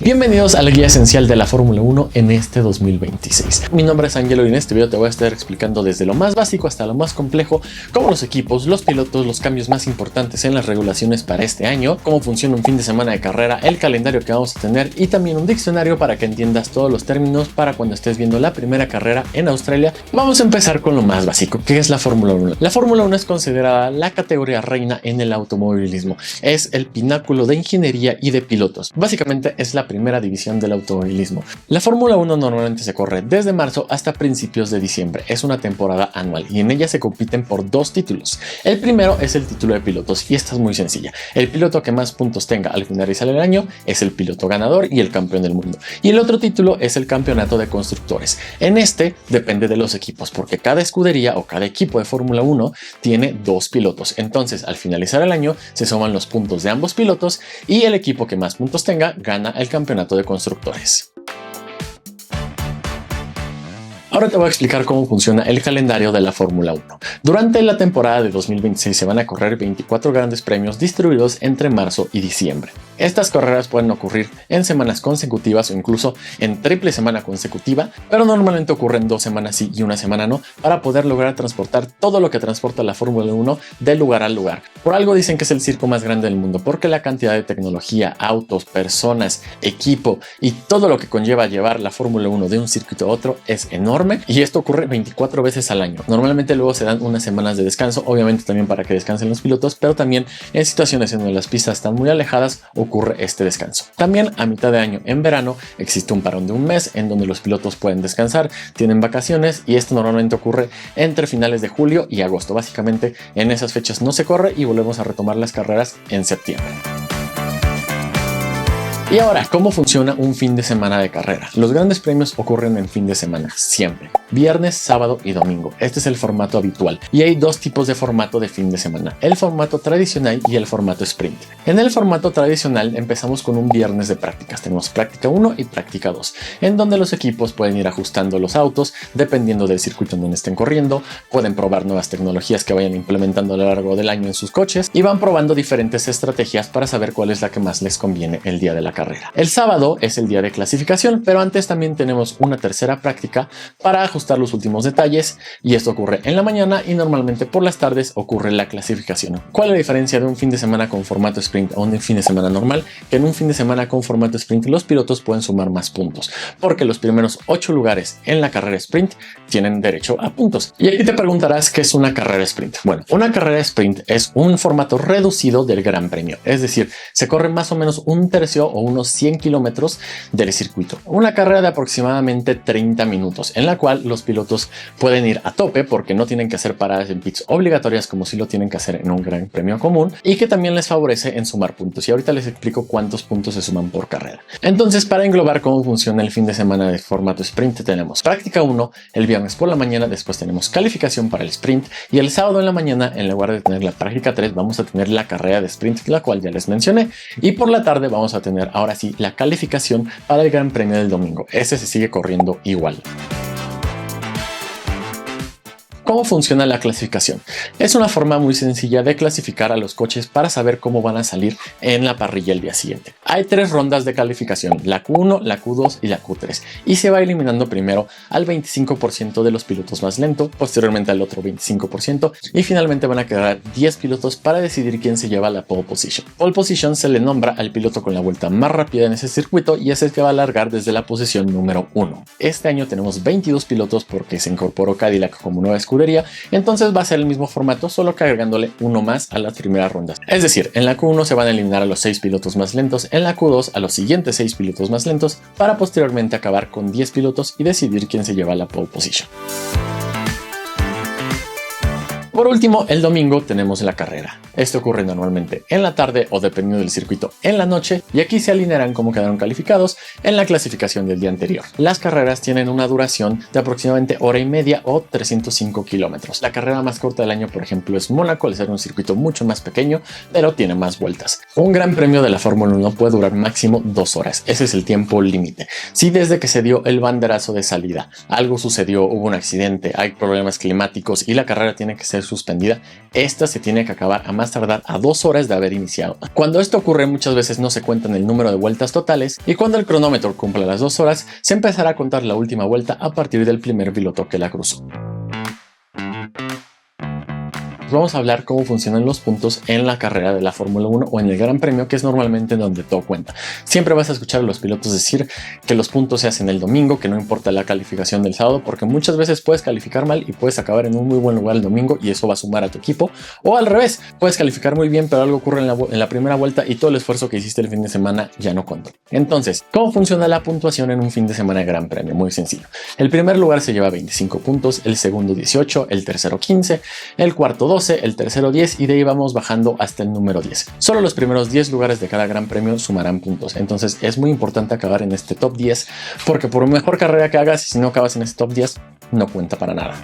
Bienvenidos a la guía esencial de la Fórmula 1 en este 2026. Mi nombre es Angelo y en este video te voy a estar explicando desde lo más básico hasta lo más complejo cómo los equipos, los pilotos, los cambios más importantes en las regulaciones para este año, cómo funciona un fin de semana de carrera, el calendario que vamos a tener y también un diccionario para que entiendas todos los términos para cuando estés viendo la primera carrera en Australia. Vamos a empezar con lo más básico, que es la Fórmula 1. La Fórmula 1 es considerada la categoría reina en el automovilismo. Es el pináculo de ingeniería y de pilotos. Básicamente es la primera división del automovilismo. La Fórmula 1 normalmente se corre desde marzo hasta principios de diciembre. Es una temporada anual y en ella se compiten por dos títulos. El primero es el título de pilotos y esta es muy sencilla. El piloto que más puntos tenga al finalizar el año es el piloto ganador y el campeón del mundo. Y el otro título es el campeonato de constructores. En este depende de los equipos porque cada escudería o cada equipo de Fórmula 1 tiene dos pilotos. Entonces al finalizar el año se suman los puntos de ambos pilotos y el equipo que más puntos tenga gana el campeonato de constructores. Ahora te voy a explicar cómo funciona el calendario de la Fórmula 1. Durante la temporada de 2026 se van a correr 24 grandes premios distribuidos entre marzo y diciembre. Estas carreras pueden ocurrir en semanas consecutivas o incluso en triple semana consecutiva, pero normalmente ocurren 2 semanas sí y 1 semana no, para poder lograr transportar todo lo que transporta la Fórmula 1 de lugar a lugar. Por algo dicen que es el circo más grande del mundo, porque la cantidad de tecnología, autos, personas, equipo y todo lo que conlleva llevar la Fórmula 1 de un circuito a otro es enorme, y esto ocurre 24 veces al año. Normalmente luego se dan unas semanas de descanso, obviamente también para que descansen los pilotos, pero también en situaciones en donde las pistas están muy alejadas ocurre este descanso. También a mitad de año, en verano, existe un parón de un mes en donde los pilotos pueden descansar, tienen vacaciones, y esto normalmente ocurre entre finales de julio y agosto. Básicamente en esas fechas no se corre y volvemos a retomar las carreras en septiembre. Y ahora, ¿cómo funciona un fin de semana de carrera? Los grandes premios ocurren en fin de semana, siempre. Viernes, sábado y domingo. Este es el formato habitual. Y hay dos tipos de formato de fin de semana. El formato tradicional y el formato sprint. En el formato tradicional empezamos con un viernes de prácticas. Tenemos práctica 1 y práctica 2, en donde los equipos pueden ir ajustando los autos dependiendo del circuito en donde estén corriendo. Pueden probar nuevas tecnologías que vayan implementando a lo largo del año en sus coches y van probando diferentes estrategias para saber cuál es la que más les conviene el día de la carrera. El sábado es el día de clasificación, pero antes también tenemos una tercera práctica para ajustar los últimos detalles, y esto ocurre en la mañana y normalmente por las tardes ocurre la clasificación. ¿Cuál es la diferencia de un fin de semana con formato sprint a un fin de semana normal? Que en un fin de semana con formato sprint los pilotos pueden sumar más puntos, porque los primeros 8 lugares en la carrera sprint tienen derecho a puntos. Y aquí te preguntarás qué es una carrera sprint. Bueno, una carrera sprint es un formato reducido del Gran Premio, es decir, se corre más o menos un tercio o unos 100 kilómetros del circuito. Una carrera de aproximadamente 30 minutos, en la cual los pilotos pueden ir a tope porque no tienen que hacer paradas en pits obligatorias como si lo tienen que hacer en un Gran Premio común, y que también les favorece en sumar puntos. Y ahorita les explico cuántos puntos se suman por carrera. Entonces, para englobar cómo funciona el fin de semana de formato sprint, tenemos práctica 1 el viernes por la mañana, después tenemos calificación para el sprint, y el sábado en la mañana, en lugar de tener la práctica 3, vamos a tener la carrera de sprint, la cual ya les mencioné, y por la tarde vamos a tener ahora sí la calificación para el Gran Premio del domingo. Este se sigue corriendo igual. ¿Cómo funciona la clasificación? Es una forma muy sencilla de clasificar a los coches para saber cómo van a salir en la parrilla el día siguiente. Hay 3 rondas de calificación, la Q1, la Q2 y la Q3, y se va eliminando primero al 25% de los pilotos más lentos, posteriormente al otro 25%, y finalmente van a quedar 10 pilotos para decidir quién se lleva la pole position. Pole position se le nombra al piloto con la vuelta más rápida en ese circuito y es el que va a largar desde la posición número 1. Este año tenemos 22 pilotos porque se incorporó Cadillac como nueva escudería, entonces va a ser el mismo formato, solo que agregándole uno más a las primeras rondas. Es decir, en la Q1 se van a eliminar a los 6 pilotos más lentos, en la Q2 a los siguientes 6 pilotos más lentos, para posteriormente acabar con 10 pilotos y decidir quién se lleva la pole position. Por último, el domingo tenemos la carrera. Esto ocurre normalmente en la tarde o, dependiendo del circuito, en la noche, y aquí se alinearán cómo quedaron calificados en la clasificación del día anterior. Las carreras tienen una duración de aproximadamente hora y media o 305 kilómetros. La carrera más corta del año, por ejemplo, es Mónaco, al ser un circuito mucho más pequeño, pero tiene más vueltas. Un gran premio de la Fórmula 1 puede durar máximo 2 horas. Ese es el tiempo límite. Si desde que se dio el banderazo de salida algo sucedió, hubo un accidente, hay problemas climáticos y la carrera tiene que ser suspendida, esta se tiene que acabar a más tardar a 2 horas de haber iniciado. Cuando esto ocurre, muchas veces no se cuentan el número de vueltas totales y cuando el cronómetro cumpla las 2 horas, se empezará a contar la última vuelta a partir del primer piloto que la cruzó. Vamos a hablar cómo funcionan los puntos en la carrera de la Fórmula 1 o en el Gran Premio, que es normalmente donde todo cuenta. Siempre vas a escuchar a los pilotos decir que los puntos se hacen el domingo, que no importa la calificación del sábado, porque muchas veces puedes calificar mal y puedes acabar en un muy buen lugar el domingo y eso va a sumar a tu equipo. O al revés, puedes calificar muy bien, pero algo ocurre en la primera vuelta y todo el esfuerzo que hiciste el fin de semana ya no contó. Entonces, ¿cómo funciona la puntuación en un fin de semana de Gran Premio? Muy sencillo. El primer lugar se lleva 25 puntos, el segundo 18, el tercero 15, el cuarto 12, el tercero 10 y de ahí vamos bajando hasta el número 10. Solo los primeros 10 lugares de cada Gran Premio sumarán puntos, entonces es muy importante acabar en este top 10 porque por mejor carrera que hagas, si no acabas en este top 10 no cuenta para nada.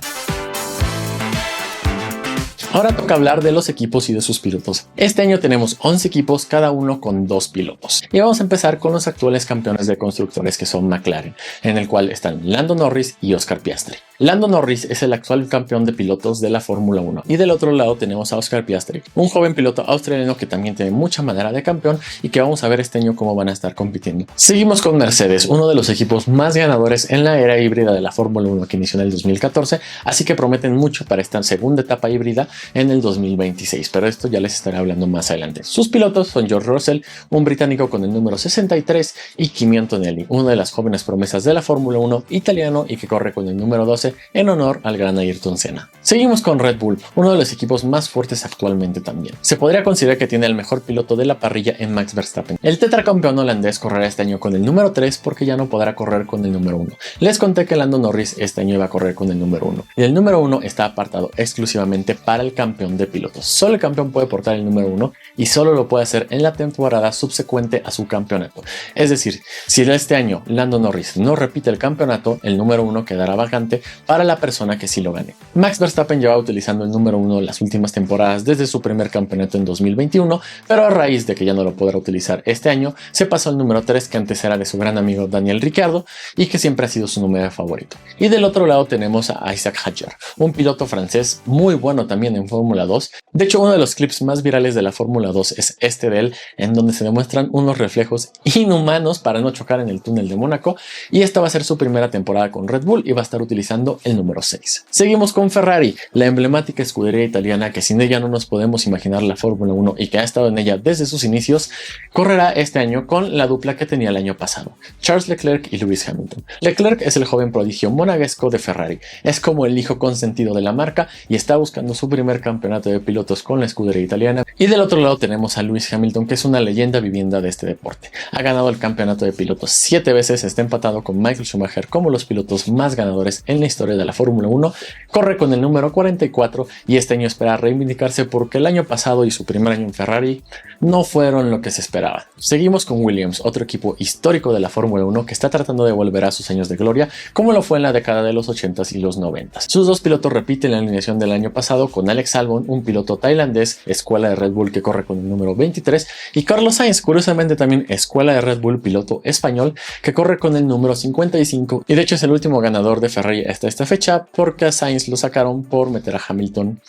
Ahora toca hablar de los equipos y de sus pilotos. Este año tenemos 11 equipos, cada uno con 2 pilotos. Y vamos a empezar con los actuales campeones de constructores, que son McLaren, en el cual están Lando Norris y Oscar Piastri. Lando Norris es el actual campeón de pilotos de la Fórmula 1 y del otro lado tenemos a Oscar Piastri, un joven piloto australiano que también tiene mucha madera de campeón y que vamos a ver este año cómo van a estar compitiendo. Seguimos con Mercedes, uno de los equipos más ganadores en la era híbrida de la Fórmula 1 que inició en el 2014, así que prometen mucho para esta segunda etapa híbrida en el 2026, pero esto ya les estaré hablando más adelante. Sus pilotos son George Russell, un británico con el número 63, y Kimi Antonelli, una de las jóvenes promesas de la Fórmula 1 italiano y que corre con el número 12 en honor al gran Ayrton Senna. Seguimos con Red Bull, uno de los equipos más fuertes actualmente también. Se podría considerar que tiene el mejor piloto de la parrilla en Max Verstappen. El tetracampeón holandés correrá este año con el número 3 porque ya no podrá correr con el número 1. Les conté que Lando Norris este año iba a correr con el número 1 y el número 1 está apartado exclusivamente para el campeón de pilotos. Solo el campeón puede portar el número 1 y solo lo puede hacer en la temporada subsecuente a su campeonato. Es decir, si este año Lando Norris no repite el campeonato, el número 1 quedará vacante para la persona que sí lo gane. Max Verstappen lleva utilizando el número 1 las últimas temporadas desde su primer campeonato en 2021, pero a raíz de que ya no lo podrá utilizar este año, se pasó al número 3 que antes era de su gran amigo Daniel Ricciardo y que siempre ha sido su número favorito. Y del otro lado tenemos a Isaac Hadjar, un piloto francés muy bueno también en Fórmula 2. De hecho, uno de los clips más virales de la Fórmula 2 es este de él, en donde se demuestran unos reflejos inhumanos para no chocar en el túnel de Mónaco, y esta va a ser su primera temporada con Red Bull y va a estar utilizando el número 6. Seguimos con Ferrari, la emblemática escudería italiana que sin ella no nos podemos imaginar la Fórmula 1 y que ha estado en ella desde sus inicios. Correrá este año con la dupla que tenía el año pasado, Charles Leclerc y Lewis Hamilton. Leclerc es el joven prodigio monegasco de Ferrari, es como el hijo consentido de la marca y está buscando su primer campeonato de pilotos con la escudería italiana. Y del otro lado tenemos a Lewis Hamilton, que es una leyenda vivienda de este deporte. Ha ganado el campeonato de pilotos 7 veces, está empatado con Michael Schumacher como los pilotos más ganadores en la historia de la Fórmula 1, corre con el número 44 y este año espera reivindicarse porque el año pasado y su primer año en Ferrari no fueron lo que se esperaba. Seguimos con Williams, otro equipo histórico de la Fórmula 1 que está tratando de volver a sus años de gloria como lo fue en la década de los 80s y los 90s. Sus dos pilotos repiten la alineación del año pasado con Alex Albon, un piloto tailandés, escuela de Red Bull que corre con el número 23, y Carlos Sainz, curiosamente también escuela de Red Bull, piloto español que corre con el número 55 y de hecho es el último ganador de Ferrari hasta esta fecha porque a Sainz lo sacaron por meter a Hamilton.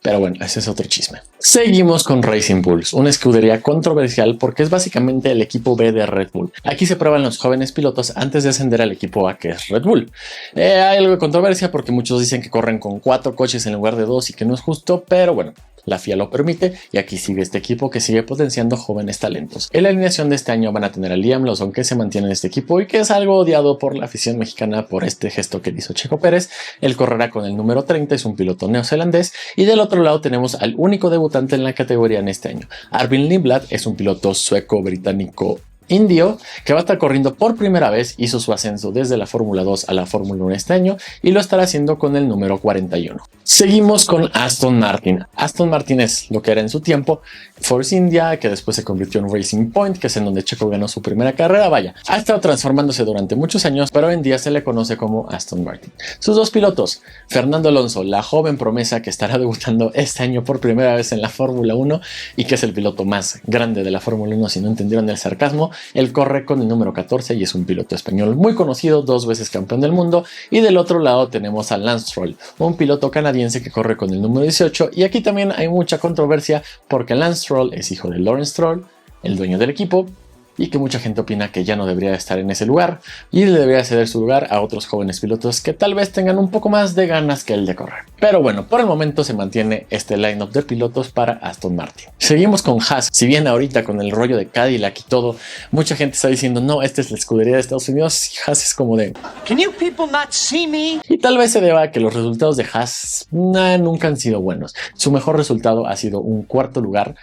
Pero bueno, ese es otro chisme. Seguimos con Racing Bulls, una escudería controversial porque es básicamente el equipo B de Red Bull. Aquí se prueban los jóvenes pilotos antes de ascender al equipo A, que es Red Bull. Hay algo de controversia porque muchos dicen que corren con 4 coches en lugar de 2 y que no es justo, pero bueno, la FIA lo permite y aquí sigue este equipo que sigue potenciando jóvenes talentos. En la alineación de este año van a tener a Liam Lawson, que se mantiene en este equipo y que es algo odiado por la afición mexicana por este gesto que hizo Checo Pérez. Él correrá con el número 30, es un piloto neozelandés, y del otro lado tenemos al único debutante en la categoría en este año. Arvin Lindblad es un piloto sueco-británico indio que va a estar corriendo por primera vez, hizo su ascenso desde la Fórmula 2 a la Fórmula 1 este año y lo estará haciendo con el número 41. Seguimos con Aston Martin. Aston Martin es lo que era en su tiempo Force India, que después se convirtió en Racing Point, que es en donde Checo ganó su primera carrera. Vaya, ha estado transformándose durante muchos años, pero hoy en día se le conoce como Aston Martin. Sus dos pilotos, Fernando Alonso, la joven promesa que estará debutando este año por primera vez en la Fórmula 1 y que es el piloto más grande de la Fórmula 1, si no entendieron el sarcasmo. Él corre con el número 14 y es un piloto español muy conocido, 2 veces campeón del mundo. Y del otro lado tenemos a Lance Stroll, un piloto canadiense que corre con el número 18, y aquí también hay mucha controversia porque Lance Stroll es hijo de Lawrence Stroll, el dueño del equipo, y que mucha gente opina que ya no debería estar en ese lugar y le debería ceder su lugar a otros jóvenes pilotos que tal vez tengan un poco más de ganas que el de correr. Pero bueno, por el momento se mantiene este lineup de pilotos para Aston Martin. Seguimos con Haas. Si bien ahorita con el rollo de Cadillac y todo, mucha gente está diciendo no, esta es la escudería de Estados Unidos, y Haas es como de "Can you people not see me?" Y tal vez se deba a que los resultados de Haas nunca han sido buenos. Su mejor resultado ha sido un cuarto lugar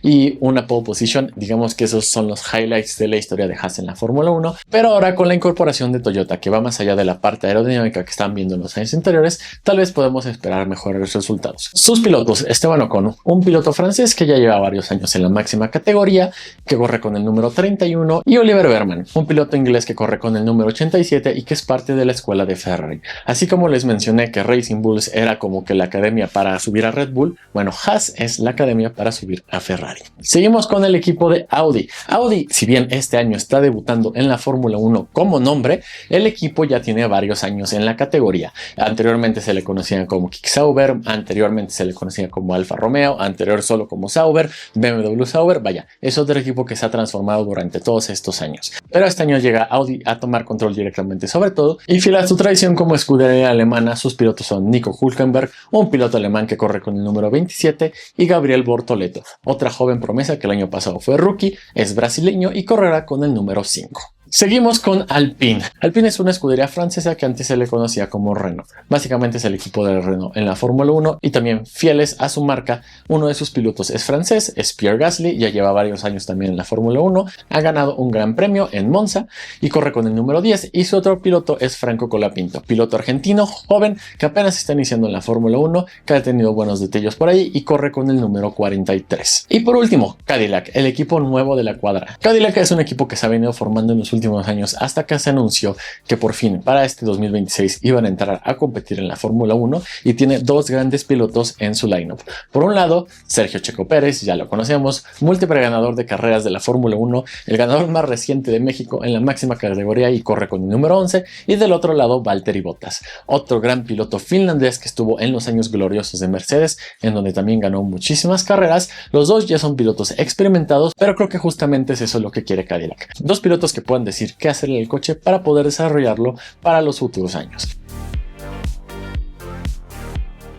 y una pole position. Digamos que esos son los highlights de la historia de Haas en la Fórmula 1, pero ahora con la incorporación de Toyota, que va más allá de la parte aerodinámica que están viendo en los años anteriores, tal vez podemos esperar mejores resultados. Sus pilotos: Esteban Ocon, un piloto francés que ya lleva varios años en la máxima categoría, que corre con el número 31, y Oliver Behrman, un piloto inglés que corre con el número 87 y que es parte de la escuela de Ferrari. Así como les mencioné que Racing Bulls era como que la academia para subir a Red Bull, bueno, Haas es la academia para subir a Ferrari. Seguimos con el equipo de Audi. Audi, si bien este año está debutando en la Fórmula 1 como nombre, el equipo ya tiene varios años en la categoría. Anteriormente se le conocía como Kick Sauber, anteriormente se le conocía como Alfa Romeo, anterior solo como Sauber, BMW Sauber. Vaya, es otro equipo que se ha transformado durante todos estos años. Pero este año llega Audi a tomar control directamente sobre todo, y fiel a su tradición como escudería alemana, sus pilotos son Nico Hülkenberg, un piloto alemán que corre con el número 27, y Gabriel Bortoleto, otra joven promesa que el año pasado fue rookie, es brasileño y correrá con el número 5. Seguimos con Alpine. Alpine es una escudería francesa que antes se le conocía como Renault. Básicamente es el equipo de Renault en la Fórmula 1 y también fieles a su marca. Uno de sus pilotos es francés, es Pierre Gasly, ya lleva varios años también en la Fórmula 1, ha ganado un gran premio en Monza y corre con el número 10, y su otro piloto es Franco Colapinto, piloto argentino joven que apenas está iniciando en la Fórmula 1, que ha tenido buenos detalles por ahí y corre con el número 43. Y por último, Cadillac, el equipo nuevo de la cuadra. Cadillac es un equipo que se ha venido formando en los últimos años hasta que se anunció que por fin para este 2026 iban a entrar a competir en la Fórmula 1 y tiene dos grandes pilotos en su lineup. Por un lado, Sergio Checo Pérez, ya lo conocemos, múltiple ganador de carreras de la Fórmula 1, el ganador más reciente de México en la máxima categoría y corre con el número 11, y del otro lado Valtteri Bottas, otro gran piloto finlandés que estuvo en los años gloriosos de Mercedes, en donde también ganó muchísimas carreras. Los dos ya son pilotos experimentados, pero creo que justamente es eso lo que quiere Cadillac. Dos pilotos que puedan decir qué hacerle al coche para poder desarrollarlo para los futuros años.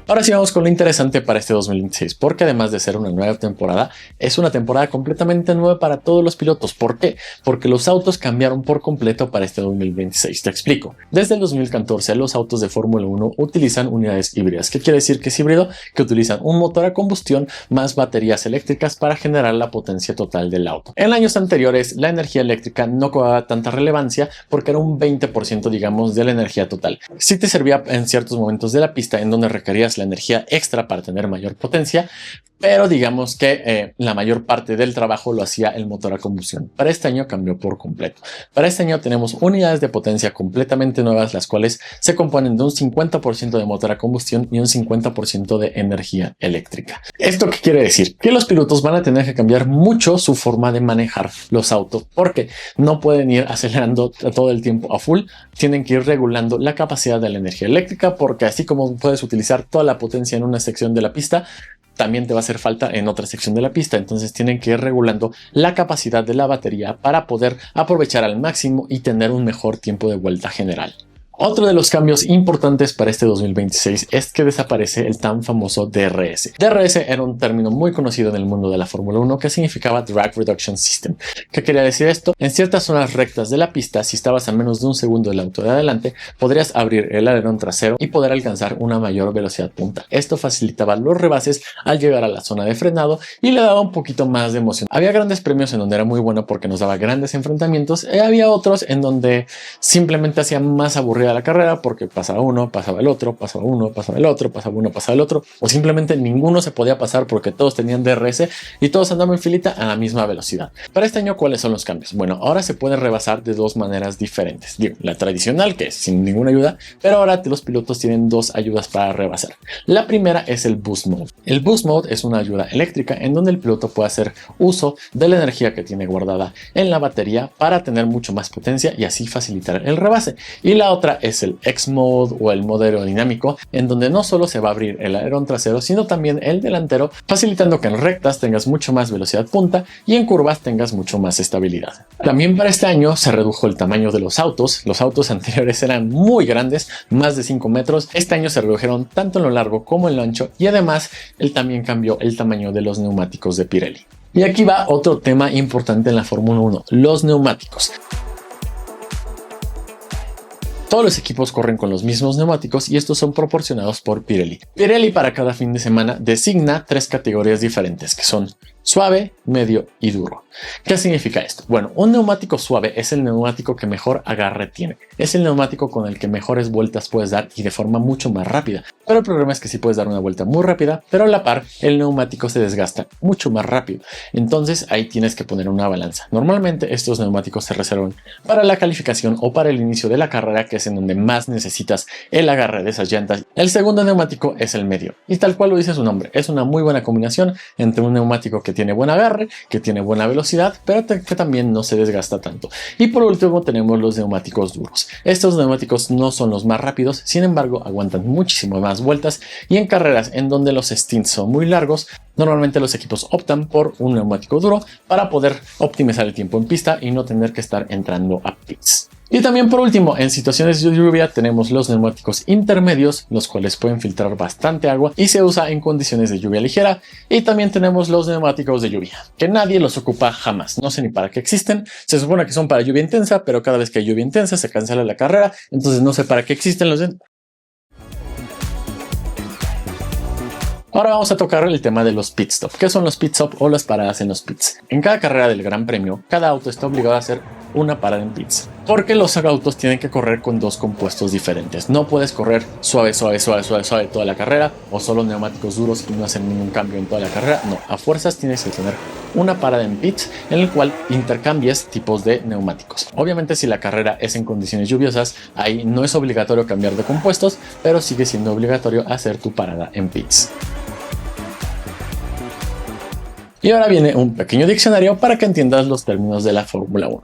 Ahora sí vamos con lo interesante para este 2026, porque además de ser una nueva temporada, es una temporada completamente nueva para todos los pilotos. ¿Por qué? Porque los autos cambiaron por completo para este 2026. Te explico. Desde el 2014 los autos de Fórmula 1 utilizan unidades híbridas. ¿Qué quiere decir que es híbrido? Que utilizan un motor a combustión más baterías eléctricas para generar la potencia total del auto. En años anteriores la energía eléctrica no cobraba tanta relevancia porque era un 20% digamos de la energía total. Sí te servía en ciertos momentos de la pista en donde requerías la energía extra para tener mayor potencia, pero digamos que la mayor parte del trabajo lo hacía el motor a combustión. Para este año cambió por completo. Para este año tenemos unidades de potencia completamente nuevas, las cuales se componen de un 50% de motor a combustión y un 50% de energía eléctrica. ¿Esto qué quiere decir? Que los pilotos van a tener que cambiar mucho su forma de manejar los autos, porque no pueden ir acelerando todo el tiempo a full, tienen que ir regulando la capacidad de la energía eléctrica, porque así como puedes utilizar toda la potencia en una sección de la pista, también te va a hacer falta en otra sección de la pista. Entonces tienen que ir regulando la capacidad de la batería para poder aprovechar al máximo y tener un mejor tiempo de vuelta general. Otro de los cambios importantes para este 2026 es que desaparece el tan famoso DRS. DRS era un término muy conocido en el mundo de la Fórmula 1 que significaba Drag Reduction System. ¿Qué quería decir esto? En ciertas zonas rectas de la pista, si estabas a menos de un segundo del auto de adelante, podrías abrir el alerón trasero y poder alcanzar una mayor velocidad punta. Esto facilitaba los rebases al llegar a la zona de frenado y le daba un poquito más de emoción. Había grandes premios en donde era muy bueno porque nos daba grandes enfrentamientos, y había otros en donde simplemente hacía más aburrido aburrida la carrera porque pasaba uno, pasaba el otro, pasaba uno, pasaba el otro, pasaba uno, pasaba el otro, o simplemente ninguno se podía pasar porque todos tenían DRS y todos andaban en filita a la misma velocidad. Para este año, ¿cuáles son los cambios? Bueno, ahora se puede rebasar de dos maneras diferentes. Digo, la tradicional, que es sin ninguna ayuda, pero ahora los pilotos tienen dos ayudas para rebasar. La primera es el Boost Mode. El Boost Mode es una ayuda eléctrica en donde el piloto puede hacer uso de la energía que tiene guardada en la batería para tener mucho más potencia y así facilitar el rebase. Y la otra es el X-Mode o el modo aerodinámico, en donde no solo se va a abrir el alerón trasero, sino también el delantero, facilitando que en rectas tengas mucho más velocidad punta y en curvas tengas mucho más estabilidad. También para este año se redujo el tamaño de los autos. Los autos anteriores eran muy grandes, más de 5 metros. Este año se redujeron tanto en lo largo como en lo ancho y además él también cambió el tamaño de los neumáticos de Pirelli. Y aquí va otro tema importante en la Fórmula 1, los neumáticos. Todos los equipos corren con los mismos neumáticos y estos son proporcionados por Pirelli. Pirelli para cada fin de semana designa 3 categorías diferentes que son suave, medio y duro. ¿Qué significa esto? Bueno, un neumático suave es el neumático que mejor agarre tiene. Es el neumático con el que mejores vueltas puedes dar y de forma mucho más rápida. Pero el problema es que sí puedes dar una vuelta muy rápida, pero a la par el neumático se desgasta mucho más rápido. Entonces ahí tienes que poner una balanza. Normalmente estos neumáticos se reservan para la calificación o para el inicio de la carrera, que es en donde más necesitas el agarre de esas llantas. El segundo neumático es el medio. Y tal cual lo dice su nombre, es una muy buena combinación entre un neumático que tiene buen agarre, que tiene buena velocidad, pero que también no se desgasta tanto. Y por último tenemos los neumáticos duros. Estos neumáticos no son los más rápidos, sin embargo aguantan muchísimo más vueltas y en carreras en donde los stints son muy largos, normalmente los equipos optan por un neumático duro para poder optimizar el tiempo en pista y no tener que estar entrando a pits. Y también por último, en situaciones de lluvia tenemos los neumáticos intermedios, los cuales pueden filtrar bastante agua y se usa en condiciones de lluvia ligera. Y también tenemos los neumáticos de lluvia, que nadie los ocupa jamás. No sé ni para qué existen. Se supone que son para lluvia intensa, pero cada vez que hay lluvia intensa se cancela la carrera. Entonces no sé para qué existen los... Ahora vamos a tocar el tema de los pit stop. ¿Qué son los pit stop o las paradas en los pits? En cada carrera del Gran Premio, cada auto está obligado a hacer una parada en pits, porque los autos tienen que correr con dos compuestos diferentes. No puedes correr suave toda la carrera o solo neumáticos duros y no hacer ningún cambio en toda la carrera. No, a fuerzas tienes que tener una parada en pits en el cual intercambies tipos de neumáticos. Obviamente si la carrera es en condiciones lluviosas, ahí no es obligatorio cambiar de compuestos, pero sigue siendo obligatorio hacer tu parada en pits. Y ahora viene un pequeño diccionario para que entiendas los términos de la Fórmula 1.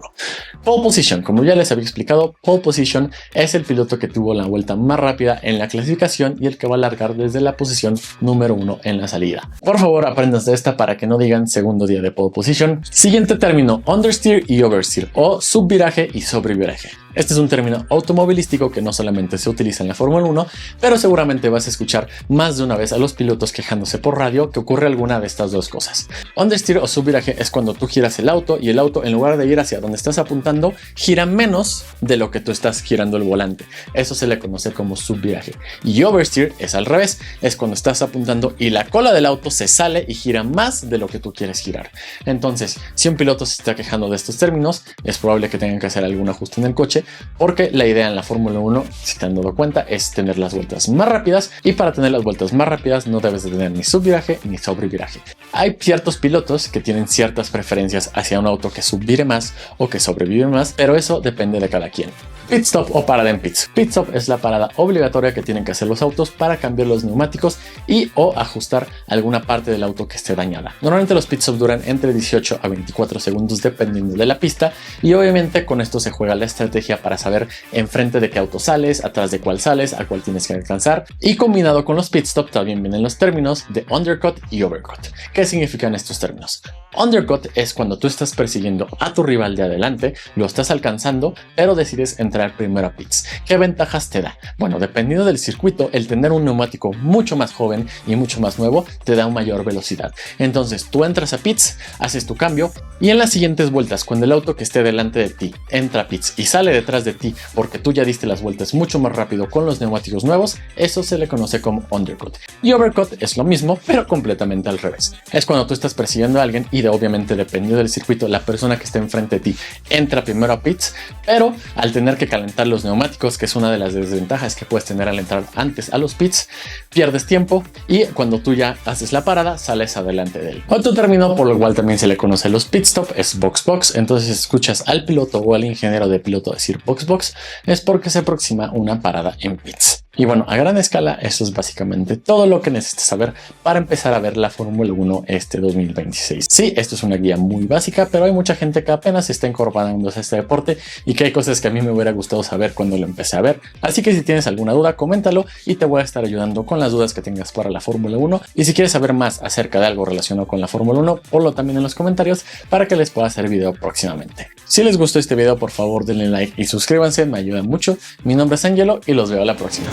Pole position, como ya les había explicado, pole position es el piloto que tuvo la vuelta más rápida en la clasificación y el que va a largar desde la posición número 1 en la salida. Por favor, aprendas de esta para que no digan segundo día de pole position. Siguiente término, understeer y oversteer, o subviraje y sobreviraje. Este es un término automovilístico que no solamente se utiliza en la Fórmula 1, pero seguramente vas a escuchar más de una vez a los pilotos quejándose por radio que ocurre alguna de estas dos cosas. Understeer o subviraje es cuando tú giras el auto y el auto, en lugar de ir hacia donde estás apuntando, gira menos de lo que tú estás girando el volante. Eso se le conoce como subviraje. Y oversteer es al revés, es cuando estás apuntando y la cola del auto se sale y gira más de lo que tú quieres girar. Entonces, si un piloto se está quejando de estos términos, es probable que tengan que hacer algún ajuste en el coche, porque la idea en la Fórmula 1, si te han dado cuenta, es tener las vueltas más rápidas, y para tener las vueltas más rápidas no debes de tener ni subviraje ni sobreviraje. Hay ciertos pilotos que tienen ciertas preferencias hacia un auto que subvire más o que sobrevive más, pero eso depende de cada quien. Pit stop o parada en pits. Pit stop es la parada obligatoria que tienen que hacer los autos para cambiar los neumáticos y o ajustar alguna parte del auto que esté dañada. Normalmente los pit stops duran entre 18 a 24 segundos dependiendo de la pista, y obviamente con esto se juega la estrategia para saber enfrente de qué auto sales, atrás de cuál sales, a cuál tienes que alcanzar. Y combinado con los pit stop también vienen los términos de undercut y overcut. ¿Qué significan estos términos? Undercut es cuando tú estás persiguiendo a tu rival de adelante, lo estás alcanzando, pero decides entrar primero a pits. ¿Qué ventajas te da? Bueno, dependiendo del circuito, el tener un neumático mucho más joven y mucho más nuevo te da una mayor velocidad. Entonces tú entras a pits, haces tu cambio, y en las siguientes vueltas, cuando el auto que esté delante de ti entra a pits y sale detrás de ti porque tú ya diste las vueltas mucho más rápido con los neumáticos nuevos, eso se le conoce como undercut. Y overcut es lo mismo, pero completamente al revés. Es cuando tú estás persiguiendo a alguien y y obviamente dependiendo del circuito, la persona que esté enfrente de ti entra primero a pits, pero al tener que calentar los neumáticos, que es una de las desventajas que puedes tener al entrar antes a los pits, pierdes tiempo y cuando tú ya haces la parada, sales adelante de él. Otro término por lo cual también se le conoce los pit stop es box box. Entonces, si escuchas al piloto o al ingeniero de piloto decir box box, es porque se aproxima una parada en pits. Y bueno, a gran escala, eso es básicamente todo lo que necesitas saber para empezar a ver la Fórmula 1 este 2026. Sí, esto es una guía muy básica, pero hay mucha gente que apenas está incorporándose a este deporte y que hay cosas que a mí me hubiera gustado saber cuando lo empecé a ver. Así que si tienes alguna duda, coméntalo y te voy a estar ayudando con las dudas que tengas para la Fórmula 1. Y si quieres saber más acerca de algo relacionado con la Fórmula 1, ponlo también en los comentarios para que les pueda hacer video próximamente. Si les gustó este video, por favor denle like y suscríbanse, me ayudan mucho. Mi nombre es Angelo y los veo a la próxima.